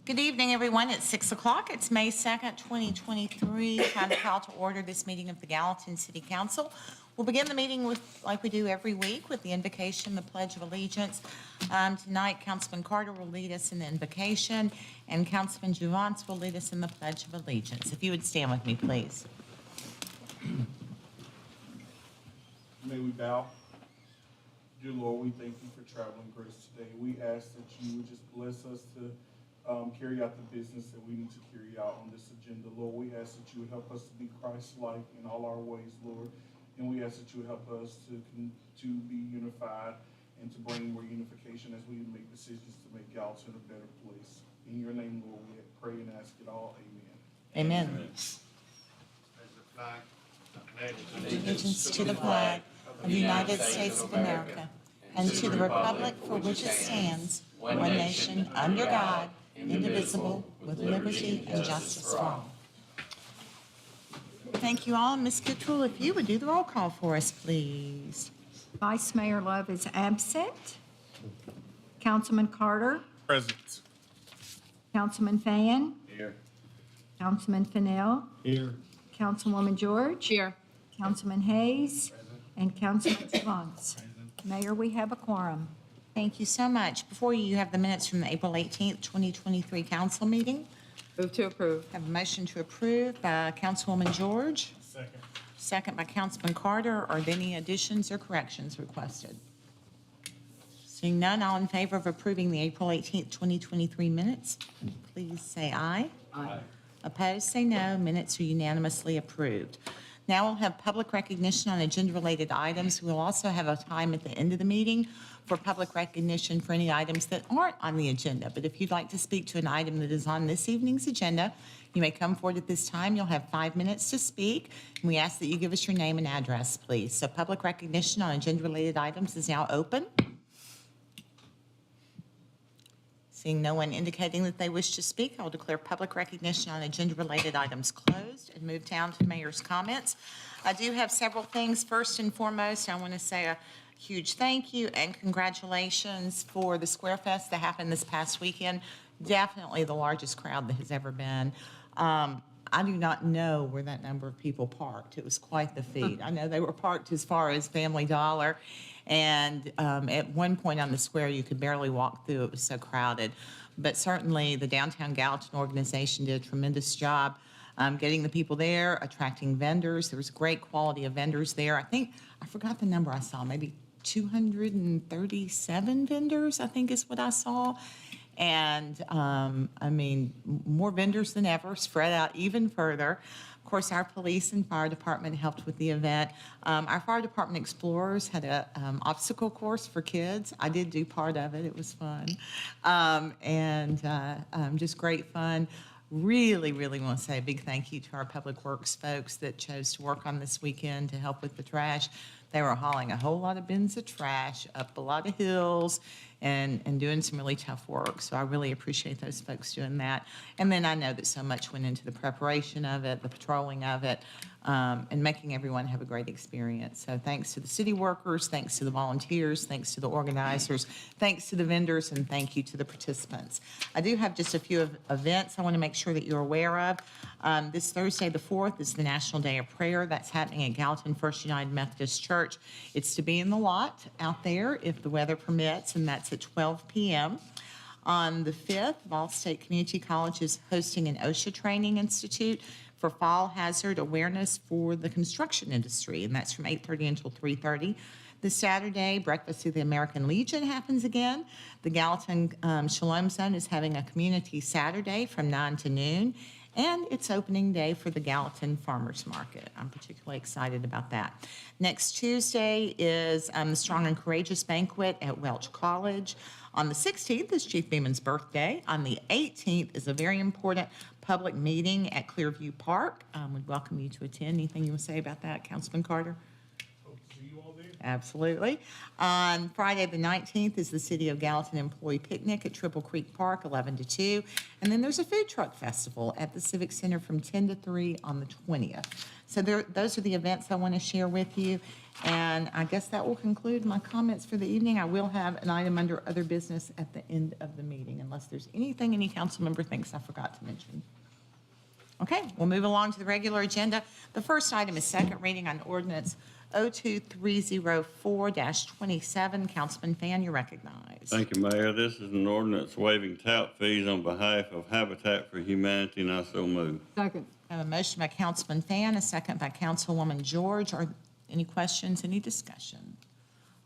Good evening, everyone. It's 6 o'clock. It's May 2nd, 2023. Time to call to order this meeting of the Gallatin City Council. We'll begin the meeting with, like we do every week, with the invocation, the Pledge of Allegiance. Tonight, Councilman Carter will lead us in the invocation, and Councilman Juvance will lead us in the Pledge of Allegiance. If you would stand with me, please. May we bow. Dear Lord, we thank you for traveling grace today. We ask that you would just bless us to carry out the business that we need to carry out on this agenda. Lord, we ask that you would help us to be Christ-like in all our ways, Lord. And we ask that you would help us to be unified and to bring more unification as we make decisions to make Gallatin a better place. In your name, Lord, we pray and ask it all. Amen. Amen. Allegiance to the flag of the United States of America and to the republic for which it stands, one nation, under God, indivisible, with liberty and justice for all. Thank you all. Ms. Kittrell, if you would do the roll call for us, please. Vice Mayor Love is absent. Councilman Carter. Present. Councilman Fan. Here. Councilman Fennell. Here. Councilwoman George. Here. Councilman Hayes. And Councilman Savants. Mayor, we have a quorum. Thank you so much. Before you have the minutes from the April 18th, 2023 council meeting. Move to approve. Have a motion to approve by Councilwoman George. Second. Second by Councilman Carter. Are there any additions or corrections requested? Seeing none, all in favor of approving the April 18th, 2023 minutes, please say aye. Aye. Opposed, say no. Minutes are unanimously approved. Now we'll have public recognition on agenda-related items. We'll also have a time at the end of the meeting for public recognition for any items that aren't on the agenda. But if you'd like to speak to an item that is on this evening's agenda, you may come forward at this time. You'll have 5 minutes to speak. And we ask that you give us your name and address, please. So public recognition on agenda-related items is now open. Seeing no one indicating that they wish to speak, I'll declare public recognition on agenda-related items closed and move down to the mayor's comments. I do have several things. First and foremost, I want to say a huge thank you and congratulations for the Square Fest that happened this past weekend. Definitely the largest crowd that has ever been. I do not know where that number of people parked. It was quite the feat. I know they were parked as far as Family Dollar. And at one point on the square, you could barely walk through. It was so crowded. But certainly the Downtown Gallatin organization did a tremendous job getting the people there, attracting vendors. There was a great quality of vendors there. I forgot the number I saw, maybe 237 vendors, I think is what I saw. And I mean, more vendors than ever, spread out even further. Of course, our police and fire department helped with the event. Our fire department explorers had a obstacle course for kids. I did do part of it. It was fun. Just great fun. Really, really want to say a big thank you to our public works folks that chose to work on this weekend to help with the trash. They were hauling a whole lot of bins of trash up a lot of hills and doing some really tough work. So I really appreciate those folks doing that. And then I know that so much went into the preparation of it, the patrolling of it, and making everyone have a great experience. So thanks to the city workers, thanks to the volunteers, thanks to the organizers, thanks to the vendors, and thank you to the participants. I do have just a few events I want to make sure that you're aware of. This Thursday, the 4th, is the National Day of Prayer. That's happening at Gallatin First United Methodist Church. It's to be in the lot out there if the weather permits, and that's at 12 p.m. On the 5th, Ball State Community College is hosting an OSHA Training Institute for fall hazard awareness for the construction industry, and that's from 8:30 until 3:30. This Saturday, Breakfast of the American Legion happens again. The Gallatin Shalom Zone is having a community Saturday from 9 to noon, and it's opening day for the Gallatin Farmers Market. I'm particularly excited about that. Next Tuesday is the Strong and Courageous Banquet at Welch College. On the 16th is Chief Beeman's birthday. On the 18th is a very important public meeting at Clearview Park. We'd welcome you to attend. Anything you want to say about that, Councilman Carter? Hope to see you all there. Absolutely. On Friday, the 19th, is the City of Gallatin Employee Picnic at Triple Creek Park, 11 to 2. And then there's a food truck festival at the Civic Center from 10 to 3 on the 20th. So those are the events I want to share with you. And I guess that will conclude my comments for the evening. I will have an item under other business at the end of the meeting, unless there's anything any council member thinks I forgot to mention. Okay, we'll move along to the regular agenda. The first item is second reading on ordinance 02304-27. Councilman Fan, you're recognized. Thank you, Mayor. This is an ordinance waiving tout fees on behalf of Habitat for Humanity, and I so move. Second. I have a motion by Councilman Fan, a second by Councilwoman George. Are any questions, any discussion?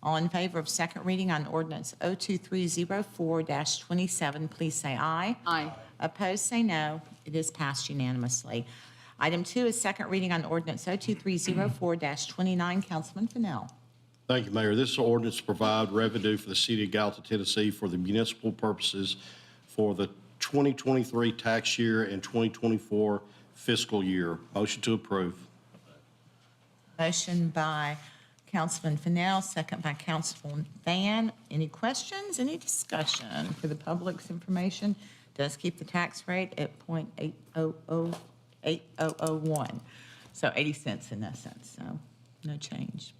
All in favor of second reading on ordinance 02304-27, please say aye. Aye. Opposed, say no. It is passed unanimously. Item 2 is second reading on ordinance 02304-29. Councilman Fennell. Thank you, Mayor. This ordinance to provide revenue for the city of Gallatin, Tennessee for the municipal purposes for the 2023 tax year and 2024 fiscal year. Motion to approve. Motion by Councilman Fennell, second by Councilman Fan. Any questions, any discussion? For the public's information, does keep the tax rate at 0.8001. So 80 cents in essence, so no change.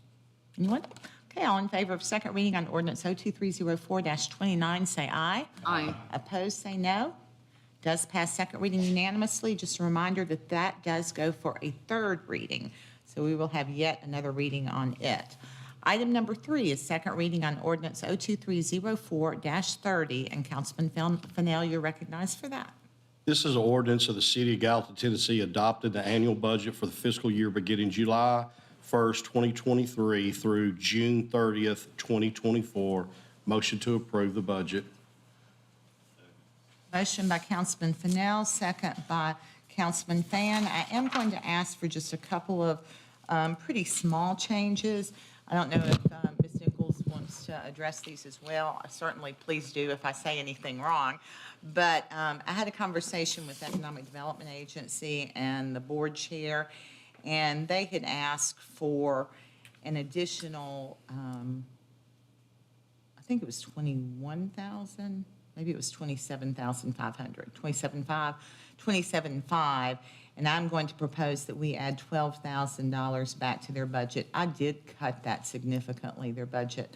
Anyone? Okay, all in favor of second reading on ordinance 02304-29, say aye. Aye. Opposed, say no. Does pass second reading unanimously. Just a reminder that that does go for a third reading. So we will have yet another reading on it. Item number 3 is second reading on ordinance 02304-30, and Councilman Fennell, you're recognized for that. This is an ordinance of the city of Gallatin, Tennessee, adopted the annual budget for the fiscal year beginning July 1st, 2023 through June 30th, 2024. Motion to approve the budget. Motion by Councilman Fennell, second by Councilman Fan. I am going to ask for just a couple of pretty small changes. I don't know if Ms. Nichols wants to address these as well. Certainly, please do if I say anything wrong. But I had a conversation with Economic Development Agency and the board chair, and they had asked for an additional, I think it was 21,000, maybe it was 27,500, 27.5, and I'm going to propose that we add $12,000 back to their budget. I did cut that significantly, their budget.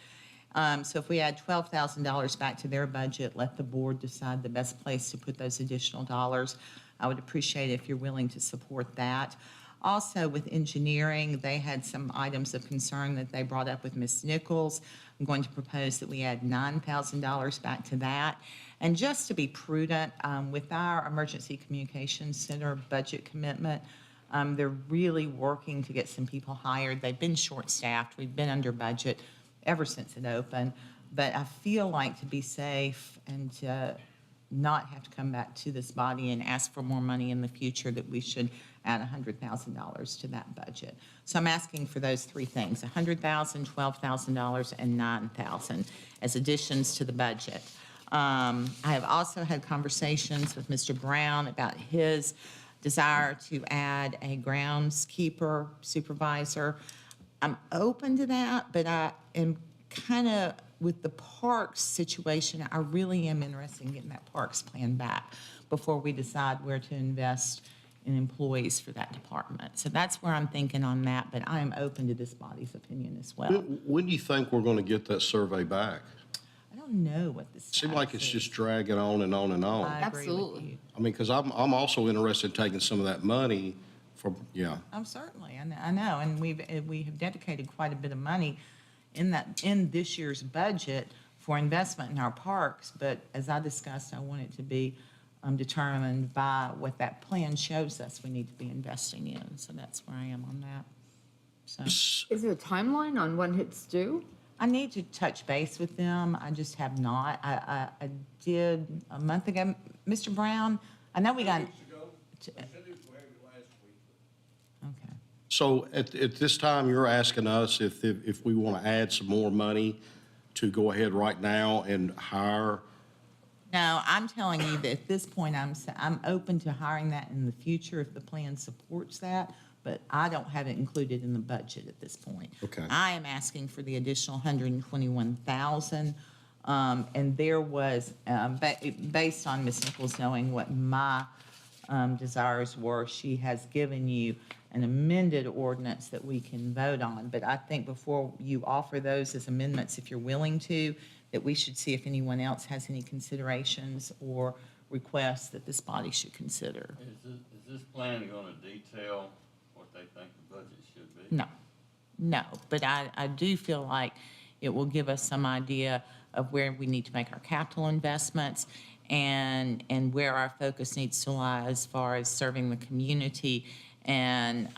So if we add $12,000 back to their budget, let the board decide the best place to put those additional dollars. I would appreciate it if you're willing to support that. Also, with engineering, they had some items of concern that they brought up with Ms. Nichols. I'm going to propose that we add $9,000 back to that. And just to be prudent, with our Emergency Communications Center budget commitment, they're really working to get some people hired. They've been short-staffed. We've been under budget ever since it opened. But I feel like to be safe and to not have to come back to this body and ask for more money in the future, that we should add $100,000 to that budget. So I'm asking for those three things: $100,000, $12,000, and $9,000 as additions to the budget. I have also had conversations with Mr. Brown about his desire to add a groundskeeper supervisor. I'm open to that, but I am kind of, with the parks situation, I really am interested in getting that parks plan back before we decide where to invest in employees for that department. So that's where I'm thinking on that, but I am open to this body's opinion as well. When do you think we're going to get that survey back? I don't know what this Seems like it's just dragging on and on and on. I agree with Absolutely. you. I mean, because I'm also interested in taking some of that money for, yeah. Oh, certainly, I know, and we have dedicated quite a bit of money in this year's budget for investment in our parks, but as I discussed, I want it to be determined by what that plan shows us we need to be investing in, so that's where I am on that. So Is there a timeline on when it's due? I need to touch base with them, I just have not. I did a month ago. Mr. Brown, I know we got. Okay. So at this time, you're asking us if we want to add some more money to go ahead right now and hire? No, I'm telling you that at this point, I'm open to hiring that in the future if the plan supports that, but I don't have it included in the budget at this point. Okay. I am asking for the additional 121,000. And there was, based on Ms. Nichols knowing what my desires were, she has given you an amended ordinance that we can vote on. But I think before you offer those as amendments, if you're willing to, that we should see if anyone else has any considerations or requests that this body should consider. Is this plan gonna detail what they think the budget should be? No, but I do feel like it will give us some idea of where we need to make our capital investments and where our focus needs to lie as far as serving the community and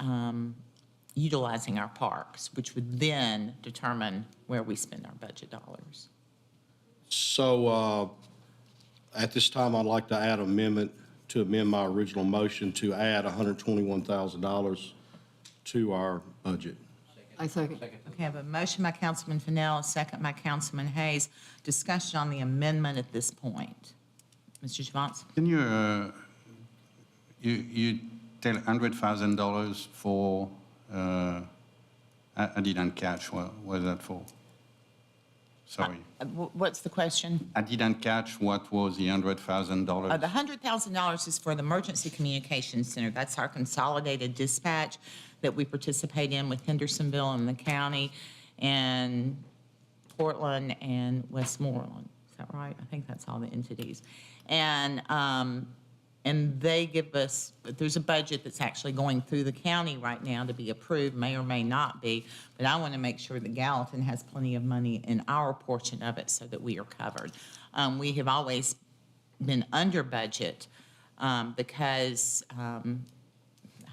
utilizing our parks, which would then determine where we spend our budget dollars. So at this time, I'd like to add amendment to amend my original motion to add $121,000 to our budget. I second. Okay, I have a motion by Councilman Fennell, a second by Councilman Hayes. Discussion on the amendment at this point. Mr. Javance? Can you, you tell $100,000 for, I didn't catch, what was that for? Sorry. What's the question? I didn't catch what was the $100,000. The $100,000 is for the Emergency Communications Center. That's our consolidated dispatch that we participate in with Hendersonville and the county and Portland and Westmoreland. Is that right? I think that's all the entities. And they give us, there's a budget that's actually going through the county right now to be approved, may or may not be, but I want to make sure that Gallatin has plenty of money in our portion of it so that we are covered. We have always been under budget because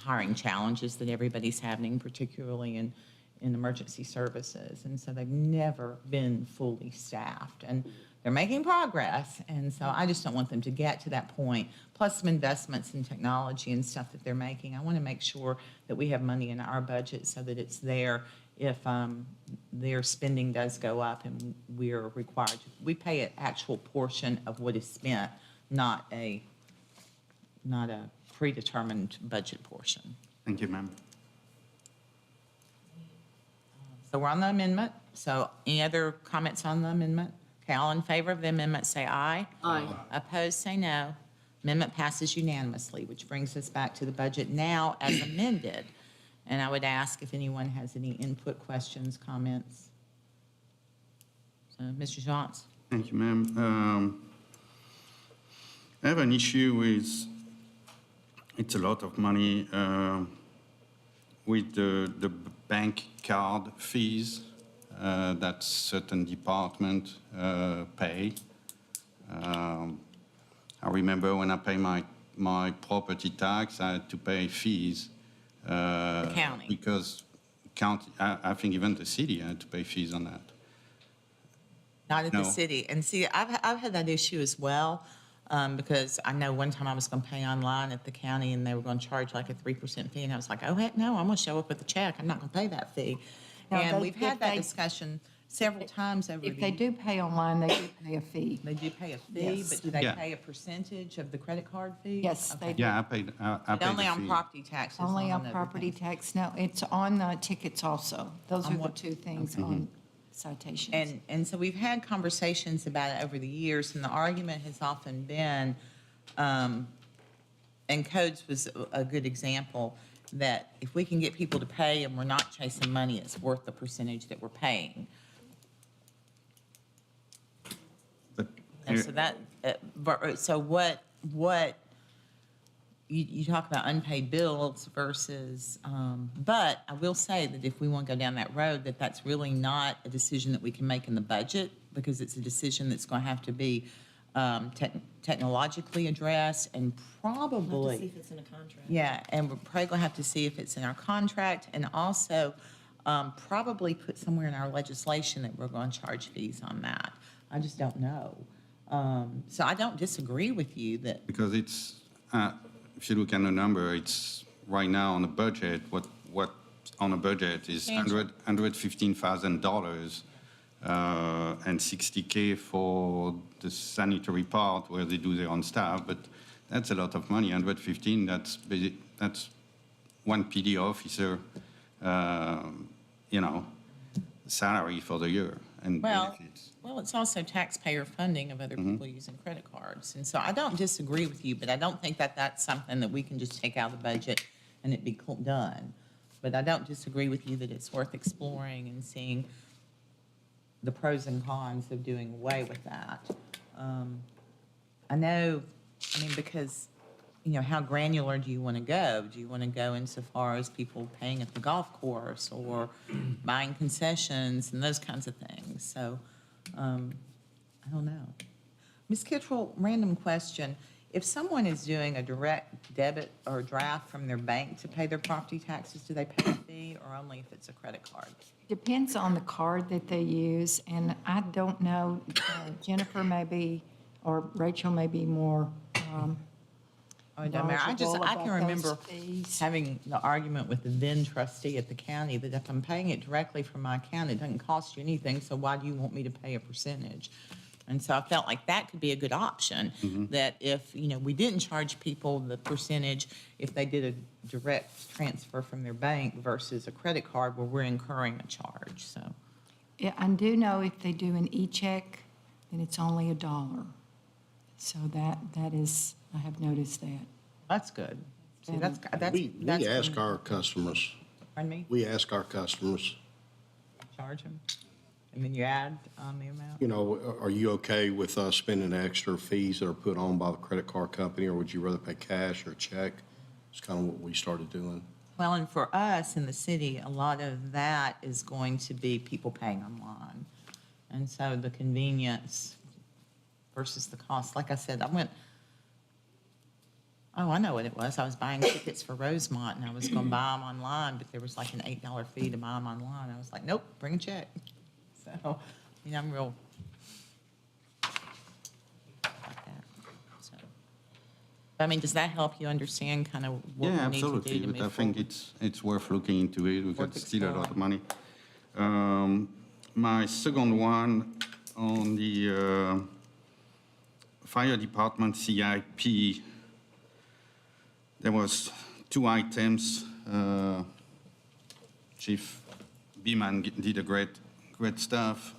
hiring challenges that everybody's having, particularly in emergency services. And so they've never been fully staffed. And they're making progress. And so I just don't want them to get to that point. Plus some investments in technology and stuff that they're making. I want to make sure that we have money in our budget so that it's there if their spending does go up and we're required to. We pay an actual portion of what is spent, not a predetermined budget portion. Thank you, ma'am. So we're on the amendment. So any other comments on the amendment? Okay, all in favor of the amendment, say aye. Aye. Opposed, say no. Amendment passes unanimously, which brings us back to the budget now as amended. And I would ask if anyone has any input, questions, comments. So, Mr. Johnson? Thank you, ma'am. I have an issue with, it's a lot of money, with the bank card fees that certain department pay. I remember when I pay my property tax, I had to pay fees. The county. Because county, I think even the city had to pay fees on that. Not at the No. city. And see, I've had that issue as well, because I know one time I was going to pay online at the county and they were going to charge like a 3% fee. And I was like, oh, heck no, I'm going to show up with a check. I'm not going to pay that fee. Now, And they- we've had if that they- discussion several times over the If they do pay online, they do pay a fee. They do pay a fee, Yes. but do they Yeah. pay a percentage of the credit card fee? Yes, they Okay. do. Yeah, I paid But the only on fee. property taxes. Only not on other property things. tax. No, it's on tickets also. Those On are the what? two things on citations. And so we've had conversations about it over the years, and the argument has often been, and codes was a good example, that if we can get people to pay and we're not chasing money, it's worth the percentage that we're paying. But And so that, so what, you talk about unpaid bills versus, but I will say that if we want to go down that road, that that's really not a decision that we can make in the budget, because it's a decision that's going to have to be technologically addressed and probably. See if it's in a contract. Yeah, and we're probably going to have to see if it's in our contract, and also probably put somewhere in our legislation that we're going to charge fees on that. I just don't know. So I don't disagree with you that, because it's, if you look at the number, it's right now on the budget, what on the budget is $115,000 and $60K for the sanitary part where they do their own staff, but that's a lot of money. 115, that's one PD officer, you know, salary for the year and Well, benefits. well, it's also taxpayer funding of other people using credit cards. And so I don't disagree with you, but I don't think that that's something that we can just take out of the budget and it be done. But I don't disagree with you that it's worth exploring and seeing the pros and cons of doing away with that. I know, I mean, because, you know, how granular do you want to go? Do you want to go insofar as people paying at the golf course or buying concessions and those kinds of things? So, I don't know. Ms. Kittrell, random question. If someone is doing a direct debit or draft from their bank to pay their property taxes, do they pay a fee or only if it's a credit card? Depends on the card that they use, and I don't know, Jennifer may be, or Rachel may be more Oh, it doesn't matter. I knowledgeable can about remember those fees. having the argument with the then trustee at the county that if I'm paying it directly from my account, it doesn't cost you anything, so why do you want me to pay a percentage? And so I felt like that could be a good option, that if, you know, we didn't charge people the percentage if they did a direct transfer from their bank versus a credit card where we're incurring a charge, so. Yeah, I do know if they do an e-check, then it's only $1. So that is, I have noticed that. That's good. See, that's. We ask our customers, Pardon me? we ask our customers, Charge them? And then you add on the amount? you know, are you okay with us spending extra fees that are put on by the credit card company, or would you rather pay cash or a check? It's kind of what we started doing. Well, and for us in the city, a lot of that is going to be people paying online. And so the convenience versus the cost, like I said, I know what it was. I was buying tickets for Rosemont and I was going to buy them online, but there was like an $8 fee to buy them online. I was like, nope, bring a check. So, you know, I'm real like that. So, I mean, does that help you understand kind of what Yeah, we need to do absolutely, to but I move think forward? it's worth looking into it. We've got Worth still a lot of exploring. money. My second one on the fire department CIP, there was two items. Chief Beeman did a great stuff.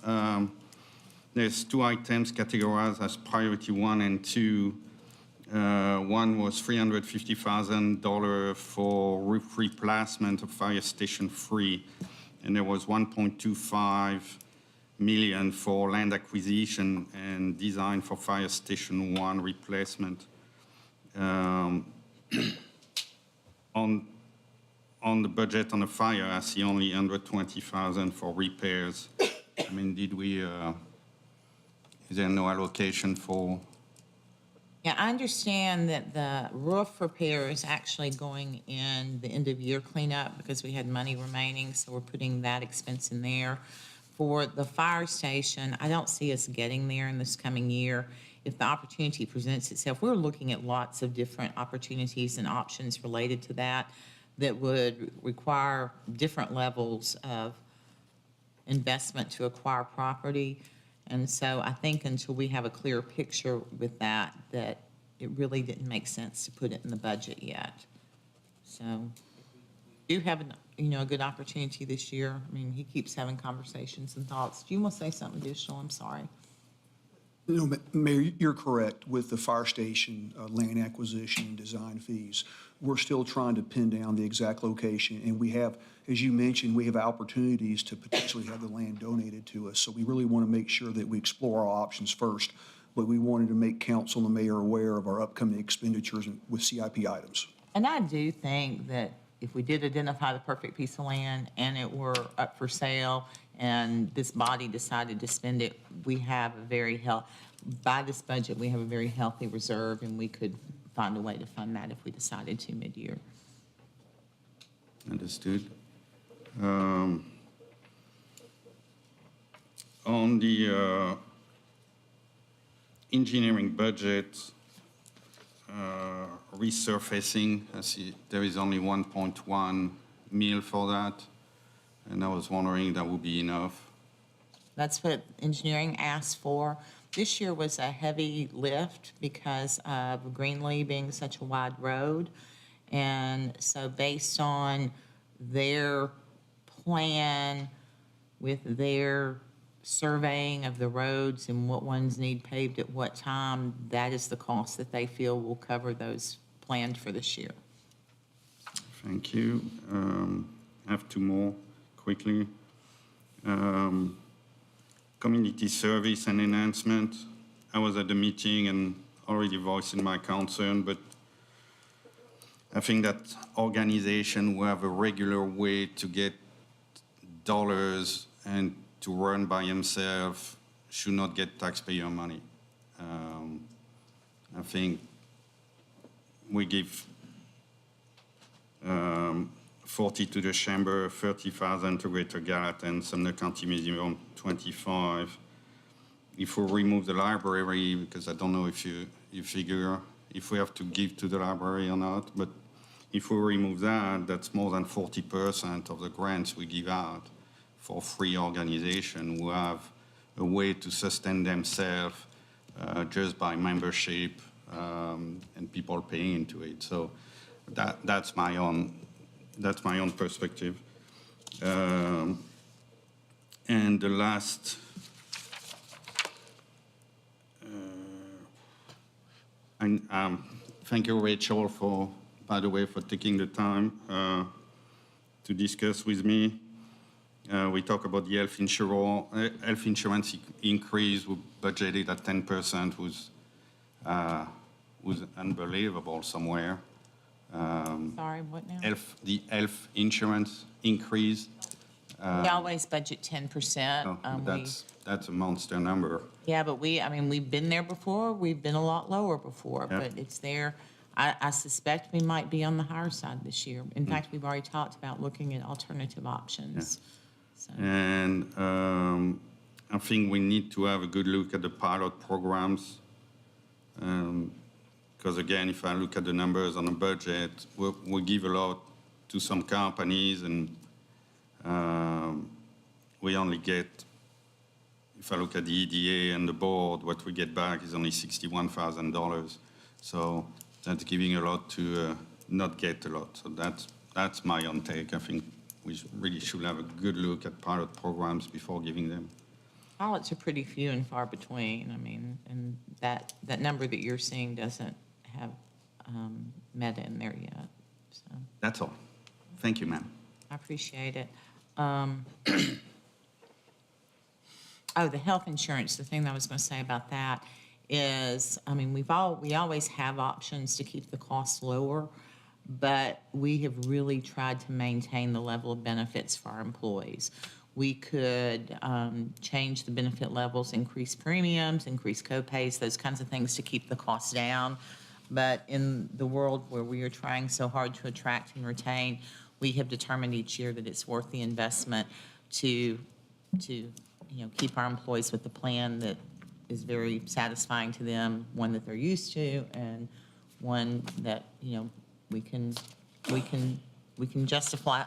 There's two items categorized as priority 1 and 2. One was $350,000 for roof replacement of Fire Station 3, and there was $1.25 million for land acquisition and design for Fire Station 1 replacement. On the budget on the fire, I see only $120,000 for repairs. I mean, is there no allocation for? Yeah, I understand that the roof repair is actually going in the end of year cleanup because we had money remaining, so we're putting that expense in there. For the fire station, I don't see us getting there in this coming year. If the opportunity presents itself, we're looking at lots of different opportunities and options related to that would require different levels of investment to acquire property. And so I think until we have a clear picture with that it really didn't make sense to put it in the budget yet. So we do have a good opportunity this year. I mean, he keeps having conversations and thoughts. Do you want to say something additional? I'm sorry. No, Mayor, you're correct. With the fire station land acquisition and design fees, we're still trying to pin down the exact location. And we have, as you mentioned, we have opportunities to potentially have the land donated to us. So we really want to make sure that we explore our options first. But we wanted to make council and the mayor aware of our upcoming expenditures with CIP items. And I do think that if we did identify the perfect piece of land and it were up for sale and this body decided to spend it, we have a very by this budget, we have a very healthy reserve and we could find a way to fund that if we decided to mid-year. Understood. On the engineering budget, resurfacing, I see there is only 1.1 mil for that, and I was wondering that would be enough. That's what engineering asked for. This year was a heavy lift because of Greenlee being such a wide road. And so based on their plan with their surveying of the roads and what ones need paved at what time, that is the cost that they feel will cover those planned for this year. Thank you. I have two more quickly. Community service and enhancement. I was at the meeting and already voicing my concern, but I think that organization who have a regular way to get dollars and to run by himself should not get taxpayer money. I think we give 40 to the chamber, 30,000 to Greater Gallatin, Sumner County Museum, 25. If we remove the library, because I don't know if you figure if we have to give to the library or not, but if we remove that, that's more than 40% of the grants we give out for free organizations who have a way to sustain themselves just by membership and people paying into it. So that's my own perspective. And the last, thank you, Rachel, by the way, for taking the time to discuss with me. We talk about the health insurance increase. We budgeted at 10%, was unbelievable somewhere. Sorry, what now? The health insurance increase. We always budget 10%. That's a monster number. Yeah, but we've been there before. We've been a lot lower before, Yeah. but it's there. I suspect we might be on the higher side this year. In fact, we've already talked about looking at alternative options. So, And I think we need to have a good look at the pilot programs. Because again, if I look at the numbers on the budget, we give a lot to some companies, and we only get, if I look at the EDA and the board, what we get back is only $61,000. So that's giving a lot to not get a lot. So that's my own take. I think we really should have a good look at pilot programs before giving them. pilots are pretty few and far between. And that number that you're seeing doesn't have Meta in there yet. So That's all. Thank you, ma'am. I appreciate it. The health insurance, the thing that I was going to say about that is, we always have options to keep the costs lower, but we have really tried to maintain the level of benefits for our employees. We could change the benefit levels, increase premiums, increase copays, those kinds of things to keep the costs down. But in the world where we are trying so hard to attract and retain, we have determined each year that it's worth the investment to keep our employees with the plan that is very satisfying to them, one that they're used to, and one that we can justify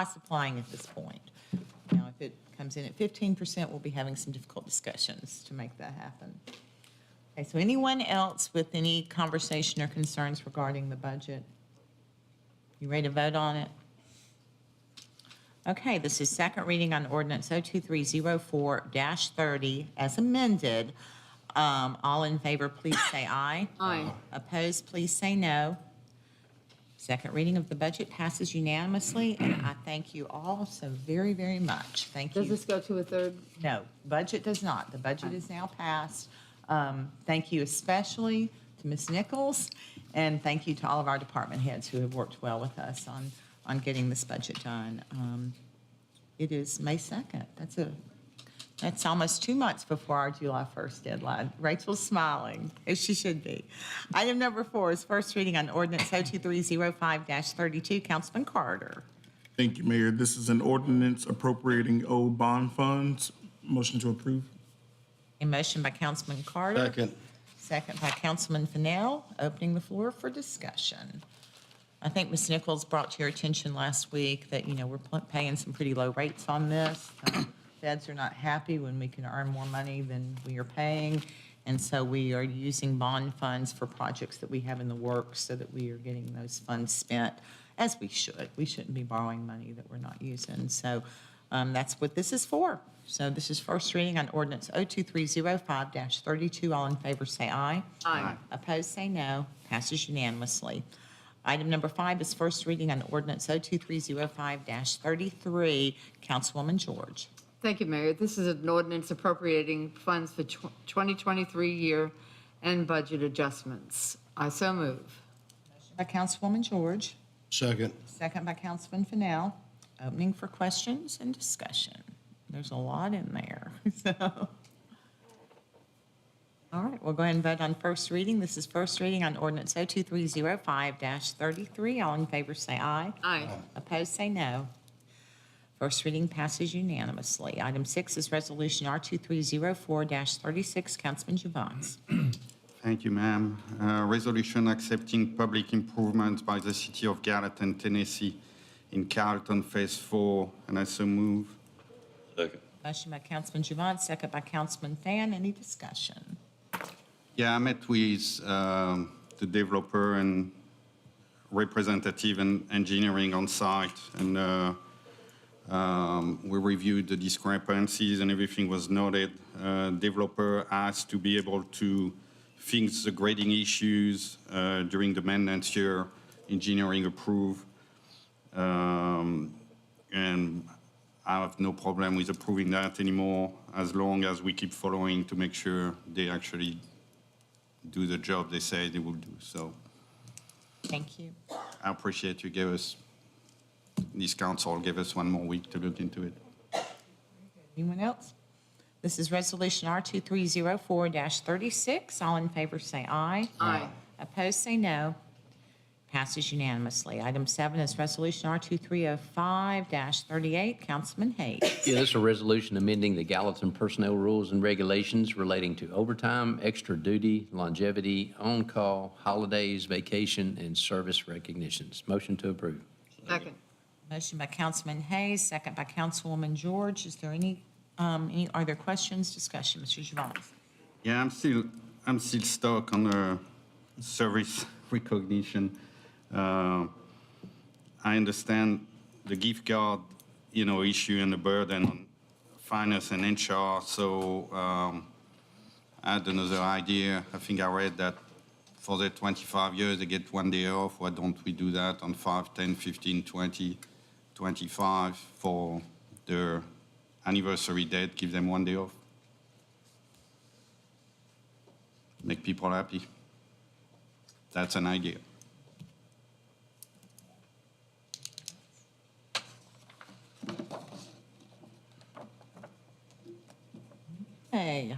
supplying at this point. Now, if it comes in at 15%, we'll be having some difficult discussions to make that happen. Okay, so anyone else with any conversation or concerns regarding the budget? You ready to vote on it? Okay, this is second reading on ordinance 02304-30 as amended. All in favor, please say aye. Aye. Opposed, please say no. Second reading of the budget passes unanimously, and I thank you all so very, very much. Thank you. Does this go to a third? No, budget does not. The budget is now passed. Thank you especially to Ms. Nichols, and thank you to all of our department heads who have worked well with us on getting this budget done. It is May 2nd. That's almost 2 months before our July 1st deadline. Rachel's smiling, as she should be. Item number 4 is first reading on ordinance 02305-32. Councilman Carter. Thank you, Mayor. This is an ordinance appropriating old bond funds. Motion to approve. A motion by Councilman Carter. Second. Second by Councilman Fennell, opening the floor for discussion. I think Ms. Nichols brought to your attention last week that, we're paying some pretty low rates on this. Feds are not happy when we can earn more money than we are paying, And so we are using bond funds for projects that we have in the works so that we are getting those funds spent as we should. We shouldn't be borrowing money that we're not using. So that's what this is for. So this is first reading on ordinance 02305-32. All in favor say aye. Aye. Opposed, say no. Passes unanimously. Item number 5 is first reading on ordinance 02305-33. Councilwoman George. Thank you, Mayor. This is an ordinance appropriating funds for 2023 year-end budget adjustments. I so move. By Councilwoman George, Second. second by Councilman Fennell. Opening for questions and discussion. There's a lot in there, so. All right, we'll go ahead and vote on first reading. This is first reading on ordinance 02305-33. All in favor say aye. Aye. Opposed, say no. First reading passes unanimously. Item 6 is resolution R2304-36. Councilman Juvons. Thank you, ma'am. Resolution accepting public improvements by the city of Gallatin, Tennessee in Carlton Phase 4, and I so move. Second. Motion by Councilman Juvons, second by Councilman Fan. Any discussion? Yeah, I met with the developer and representative and engineering on site, and we reviewed the discrepancies and everything was noted. Developer asked to be able to fix the grading issues during the maintenance year, engineering approved. And I have no problem with approving that anymore as long as we keep following to make sure they actually do the job they say they will do. So Thank you. I appreciate you gave us, this council gave us 1 more week to look into it. Anyone else? This is resolution R2304-36. All in favor say aye. Aye. Opposed, say no. Passes unanimously. Item 7 is resolution R2305-38. Councilman Hayes. Yeah, this is a resolution amending the Gallatin personnel rules and regulations relating to overtime, extra duty, longevity, on-call, holidays, vacation, and service recognitions. Motion to approve. Second. Motion by Councilman Hayes, second by Councilwoman George. Is there are there questions, discussion? Mr. Juvons. Yeah, I'm still stuck on the service recognition. I understand the gift card, issue and the burden on finance and HR. So I had another idea. I think I read that for the 25 years they get 1 day off. Why don't we do that on 5, 10, 15, 20, 25 for their anniversary date? Give them 1 day off. Make people happy. That's an idea. Hey,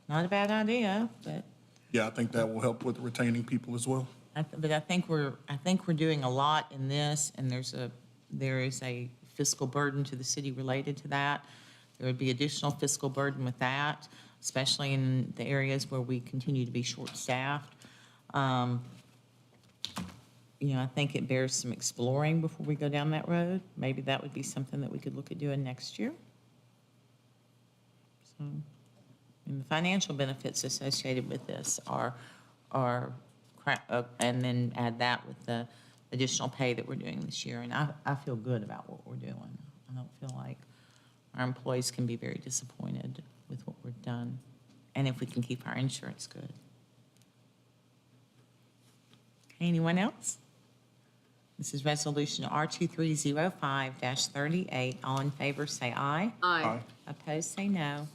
not a bad idea, but Yeah, I think that will help with retaining people as well. I think we're doing a lot in this, and there is a fiscal burden to the city related to that. There would be additional fiscal burden with that, especially in the areas where we continue to be short-staffed. I think it bears some exploring before we go down that road. Maybe that would be something that we could look at doing next year. So, the financial benefits associated with this are, and then add that with the additional pay that we're doing this year. And I feel good about what we're doing. I don't feel like our employees can be very disappointed with what we've done, and if we can keep our insurance good. Okay, anyone else? This is resolution R2305-38. All in favor say aye. Aye. Opposed, say no.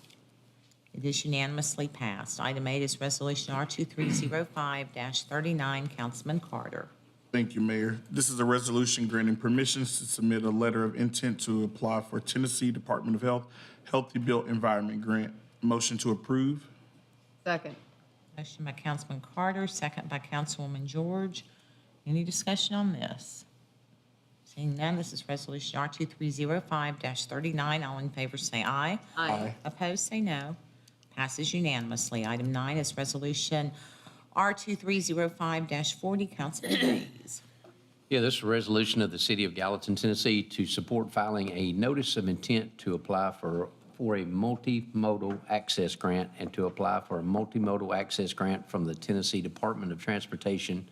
It is unanimously passed. Item 8 is resolution R2305-39. Councilman Carter. Thank you, Mayor. This is a resolution granting permissions to submit a letter of intent to apply for Tennessee Department of Health Healthy Built Environment Grant. Motion to approve. Second. Motion by Councilman Carter, second by Councilwoman George. Any discussion on this? Seeing none, this is resolution R2305-39. All in favor say aye. Aye. Opposed, say no. Passes unanimously. Item 9 is resolution R2305-40. Councilman Hayes. Yeah, this is a resolution of the City of Gallatin, Tennessee, to support filing a notice of intent to apply for for a multimodal access grant and to apply for a multimodal access grant from the Tennessee Department of Transportation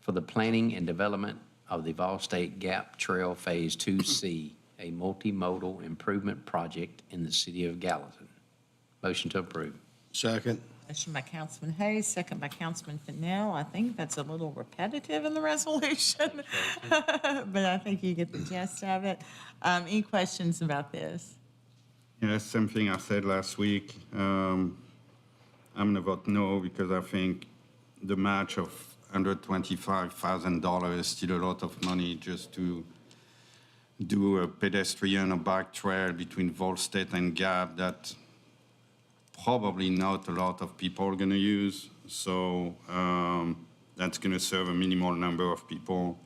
for the planning and development of the Vol State Gap Trail Phase 2C, a multimodal improvement project in the city of Gallatin. Motion to approve. Second. Motion by Councilman Hayes, second by Councilman Fennell. I think that's a little repetitive in the resolution, but I think you get the gist of it. Any questions about this? Yeah, same thing I said last week. I'm going to vote no because I think the match of $125,000 is still a lot of money just to do a pedestrian or bike trail between Vol State and Gap that probably not a lot of people are going to use. So that's going to serve a minimal number of people.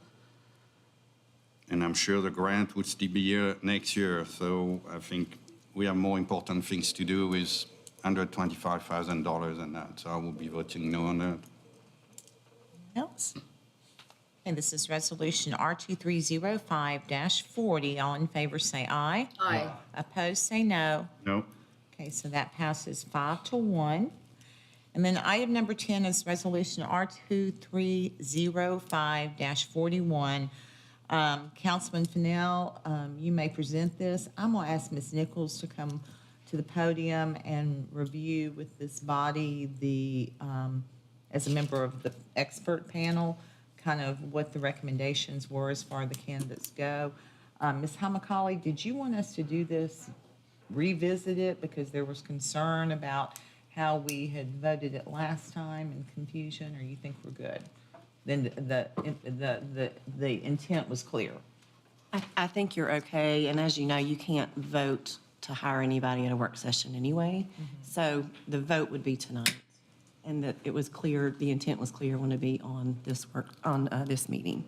And I'm sure the grant would still be here next year. So I think we have more important things to do with $125,000 than that. So I will be voting no on that. Else? Okay, this is Resolution R2305-40. All in favor say aye. Aye. Opposed, say no. No? Okay, so that passes 5-1. And then item number 10 is Resolution R2305-41. Councilman Fennell, you may present this. I'm going to ask Ms. Nichols to come to the podium and review with this body as a member of the expert panel, kind of what the recommendations were as far as the candidates go. Ms. Hamakaali, did you want us to do this, revisit it, because there was concern about how we had voted it last time and confusion, or you think we're good? Then the intent was clear. I think you're okay, and as you know, you can't vote to hire anybody at a work session anyway. So the vote would be tonight, and that it was clear, the intent was clear when to be on this this meeting.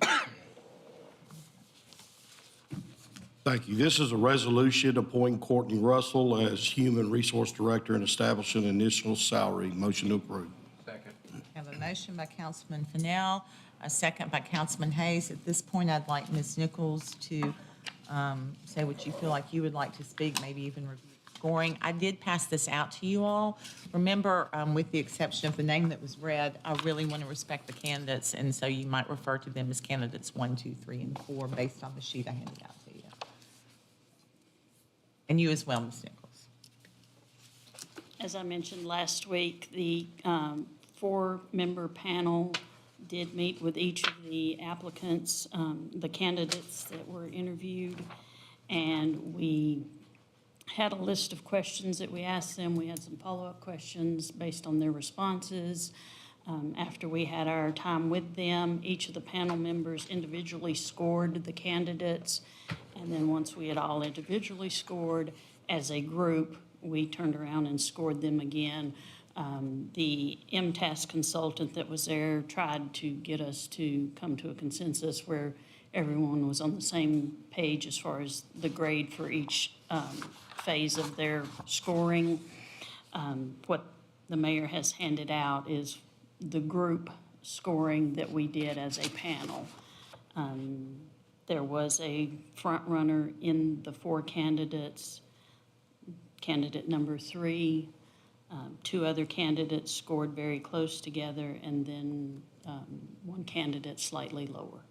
Thank you. This is a resolution appointing Courtney Russell as Human Resource Director and establishing an initial salary. Motion to approve. Second. Have a motion by Councilman Fennell, a second by Councilman Hayes. At this point, I'd like Ms. Nichols to say what you feel like you would like to speak, maybe even review scoring. I did pass this out to you all. Remember, with the exception of the name that was read, I really want to respect the candidates, and so you might refer to them as candidates 1, 2, 3, and 4 based on the sheet I handed out to you. And you as well, Ms. Nichols. As I mentioned last week, the 4-member panel did meet with each of the applicants, the candidates that were interviewed, and we had a list of questions that we asked them. We had some follow-up questions based on their responses. After we had our time with them, each of the panel members individually scored the candidates, and then once we had all individually scored, as a group, we turned around and scored them again. The MTAS consultant that was there tried to get us to come to a consensus where everyone was on the same page as far as the grade for each phase of their scoring. What the mayor has handed out is the group scoring that we did as a panel. There was a front runner in the 4 candidates. Candidate number 3, 2 other candidates scored very close together, and then 1 candidate slightly lower.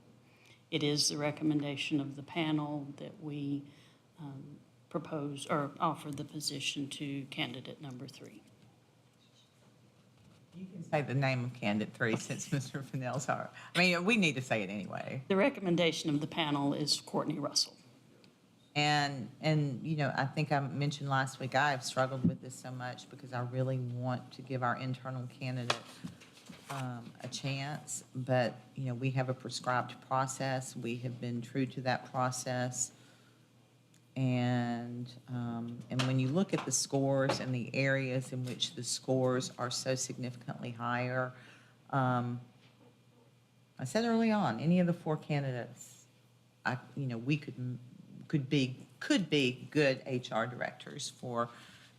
It is the recommendation of the panel that we propose or offer the position to candidate number 3. You can say the name of candidate 3 since Mr. Fennell's our, I mean, we need to say it anyway. The recommendation of the panel is Courtney Russell. And you know, I think I mentioned last week, I have struggled with this so much because I really want to give our internal candidate a chance. But, you know, we have a prescribed process. We have been true to that process. And when you look at the scores and the areas in which the scores are so significantly higher, I said early on, any of the 4 candidates, we could be good HR directors for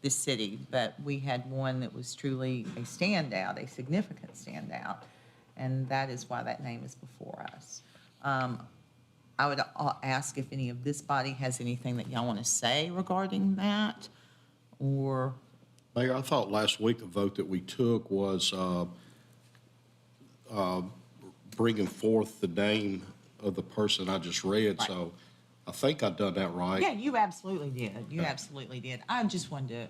the city, but we had one that was truly a standout, a significant standout, and that is why that name is before us. I would ask if any of this body has anything that y'all want to say regarding that, or, Mayor, I thought last week the vote that we took was bringing forth the name of the person I just read, Right. so I think I've done that right. yeah, you absolutely did. You absolutely did. I just wanted to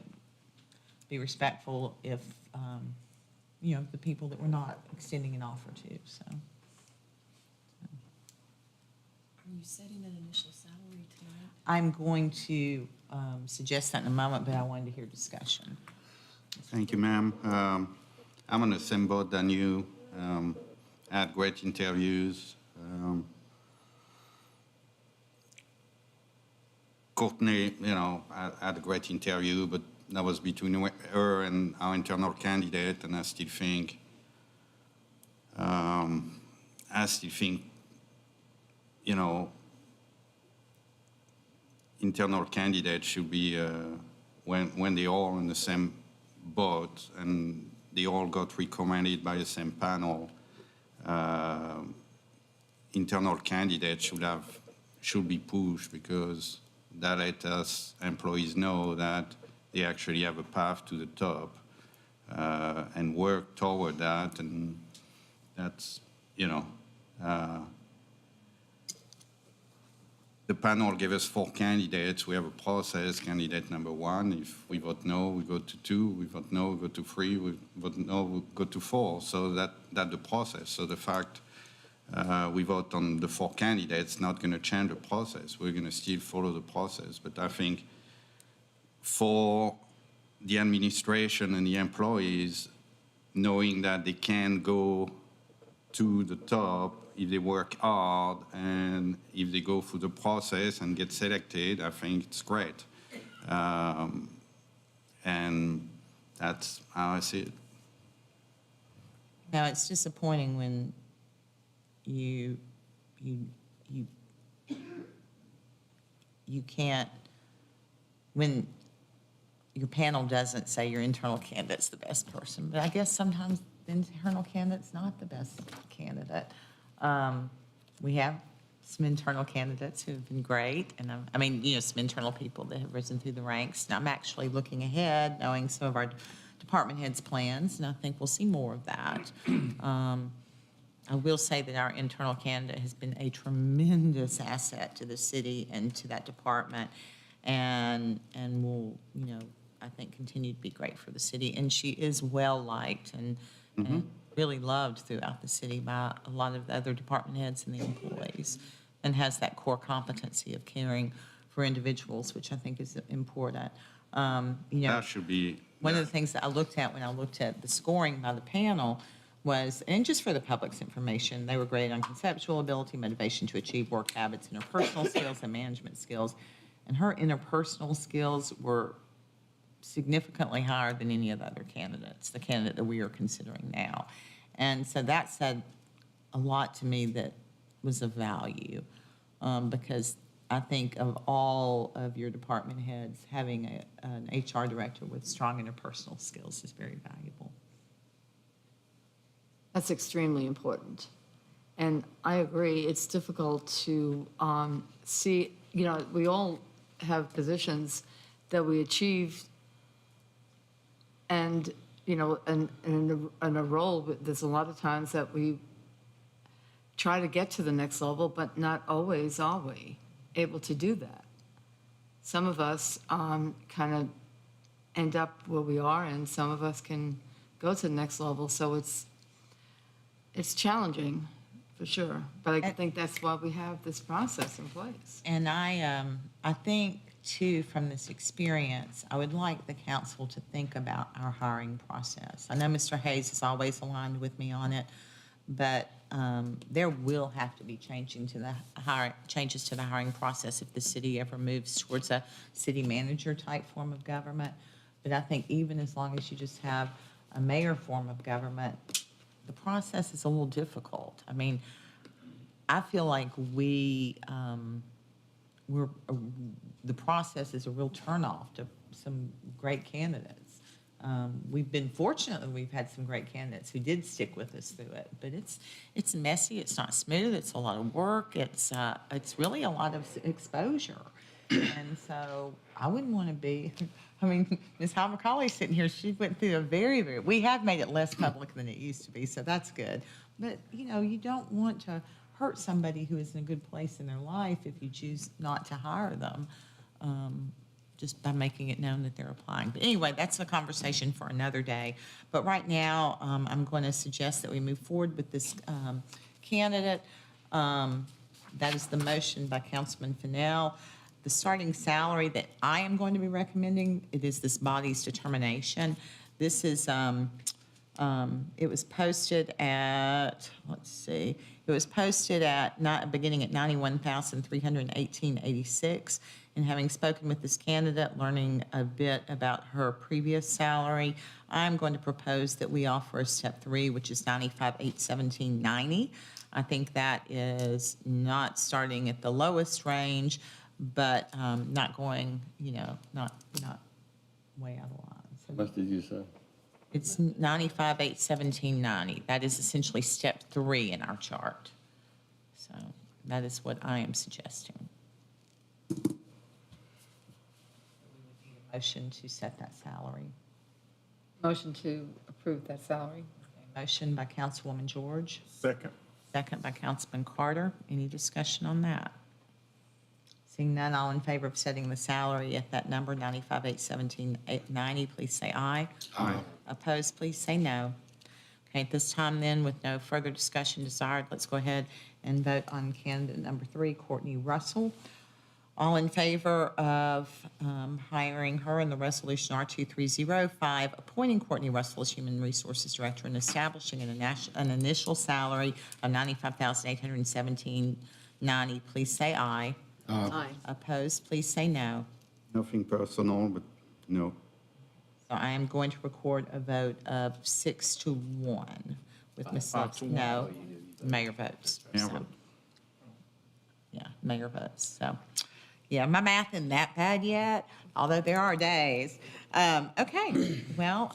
be respectful if, the people that we're not extending an offer to, so. Are you setting an initial salary tonight? I'm going to suggest that in a moment, but I wanted to hear discussion. Thank you, ma'am. I'm on the same boat than you. Had great interviews. Courtney, had a great interview, but that was between her and our internal candidate, and I still think, internal candidates should be, when they all in the same boat and they all got recommended by the same panel, internal candidates should be pushed, because that let us employees know that they actually have a path to the top, and work toward that. And that's, the panel gave us 4 candidates. We have a process. Candidate number 1, if we vote no, we go to 2. We vote no, we go to 3. We vote no, we go to 4. So that's the process. So the fact we vote on the 4 candidates not going to change the process. We're going to still follow the process. But I think for the administration and the employees, knowing that they can go to the top if they work hard and if they go through the process and get selected, I think it's great. And that's how I see it. Now, it's disappointing when you can't, when your panel doesn't say your internal candidate's the best person, but I guess sometimes the internal candidate's not the best candidate. We have some internal candidates who have been great, and some internal people that have risen through the ranks. And I'm actually looking ahead, knowing some of our department heads' plans, and I think we'll see more of that. I will say that our internal candidate has been a tremendous asset to the city and to that department, and will, I think, continue to be great for the city. And she is well-liked and really loved throughout the city by a lot of the other department heads and the employees, and has that core competency of caring for individuals, which I think is important. That should be. One of the things that I looked at when I looked at the scoring by the panel was, and just for the public's information, they were graded on conceptual ability, motivation to achieve, work habits, interpersonal skills, and management skills. And her interpersonal skills were significantly higher than any of the other candidates, the candidate that we are considering now. And so that said a lot to me that was of value, because I think of all of your department heads, having an HR director with strong interpersonal skills is very valuable. That's extremely important. And I agree, it's difficult to see, we all have positions that we achieve, and, in a role, there's a lot of times that we try to get to the next level, but not always are we able to do that. Some of us kind of end up where we are, and some of us can go to the next level. So it's challenging, for sure. But I think that's why we have this process in place. And I think, too, from this experience, I would like the council to think about our hiring process. I know Mr. Hayes is always aligned with me on it, but there will have to be changes to the hiring process if the city ever moves towards a city manager type form of government. But I think even as long as you just have a mayor form of government, the process is a little difficult. I mean, I feel like the process is a real turnoff to some great candidates. We've been fortunate that we've had some great candidates who did stick with us through it, but it's messy, it's not smooth, it's a lot of work, it's really a lot of exposure. And so I wouldn't want to be, I mean, Ms. Hal McCauley's sitting here, she went through a very, we have made it less public than it used to be, so that's good. But, you know, you don't want to hurt somebody who is in a good place in their life if you choose not to hire them, just by making it known that they're applying. But anyway, that's a conversation for another day. But right now, I'm going to suggest that we move forward with this candidate. That is the motion by Councilman Fennell. The starting salary that I am going to be recommending, it is this body's determination. This is, it was posted at, let's see, it was posted at, beginning at $91,318.86. And having spoken with this candidate, learning a bit about her previous salary, I'm going to propose that we offer a step 3, which is $95,817.90. I think that is not starting at the lowest range, but not going, you know, not way out of line. So What did you say? it's $95,817.90. That is essentially step 3 in our chart. So that is what I am suggesting. Motion to set that salary. Motion to approve that salary. Motion by Councilwoman George, Second. second by Councilman Carter. Any discussion on that? Seeing none, all in favor of setting the salary at that number, $95,817.90, please say aye. Aye. Opposed, please say no. Okay, at this time then, with no further discussion desired, let's go ahead and vote on candidate number 3, Courtney Russell. All in favor of hiring her in the resolution R2305, appointing Courtney Russell as Human Resources Director and establishing an initial salary of $95,817.90, please say aye. Aye. Opposed, please say no. Nothing personal, but no. So I am going to record a vote of 6-1 with Ms. No, mayor votes. Mayor So, vote. yeah, mayor votes. So, yeah, my math isn't that bad yet, although there are days. Okay, well,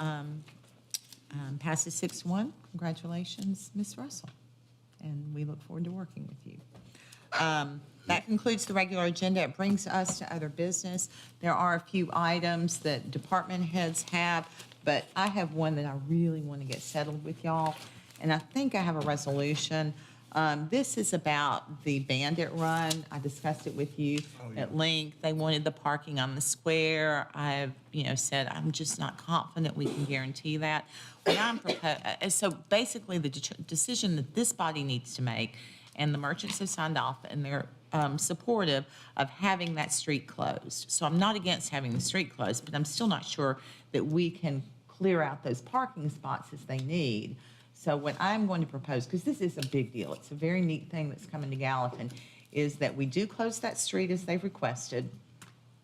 passes 6-1. Congratulations, Ms. Russell. And we look forward to working with you. That concludes the regular agenda. It brings us to other business. There are a few items that department heads have, but I have one that I really want to get settled with y'all, and I think I have a resolution. This is about the Bandit Run. I discussed it with you at length. They wanted the parking on the square. I've, said I'm just not confident we can guarantee that. What I'm so basically the decision that this body needs to make, and the merchants have signed off, and they're supportive of having that street closed. So I'm not against having the street closed, but I'm still not sure that we can clear out those parking spots as they need. So what I'm going to propose, because this is a big deal, it's a very neat thing that's coming to Gallatin, is that we do close that street as they've requested,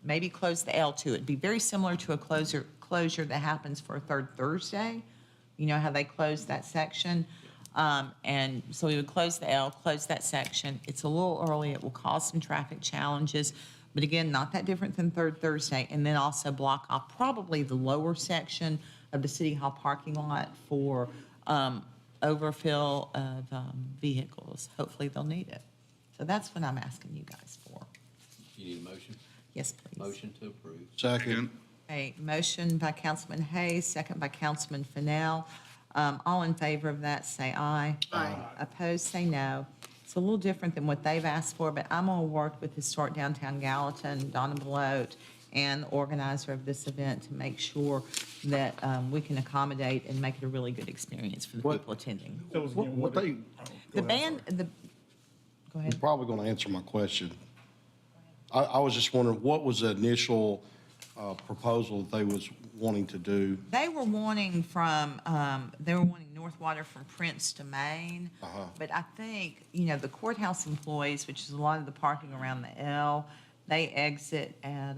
maybe close the L too. It'd be very similar to a closure that happens for a third Thursday. You know how they close that section? And so we would close the L, close that section. It's a little early. It will cause some traffic challenges. But again, not that different than third Thursday. And then also block off probably the lower section of the City Hall parking lot for overfill of vehicles. Hopefully they'll need it. So that's what I'm asking you guys for. You need a motion? Yes, please. Motion to approve. Second. A motion by Councilman Hayes, second by Councilman Fennell. All in favor of that, say aye. Aye. Opposed, say no. It's a little different than what they've asked for, but I'm going to work with Historic Downtown Gallatin, Donna Belote, and the organizer of this event to make sure that we can accommodate and make it a really good experience for the people attending. Tell us again What they, The band, go ahead. you're probably going to answer my question. I was just wondering, what was the initial proposal that they was wanting to do? They were wanting North Water from Prince to Main. But I think, the courthouse employees, which is a lot of the parking around the L, they exit at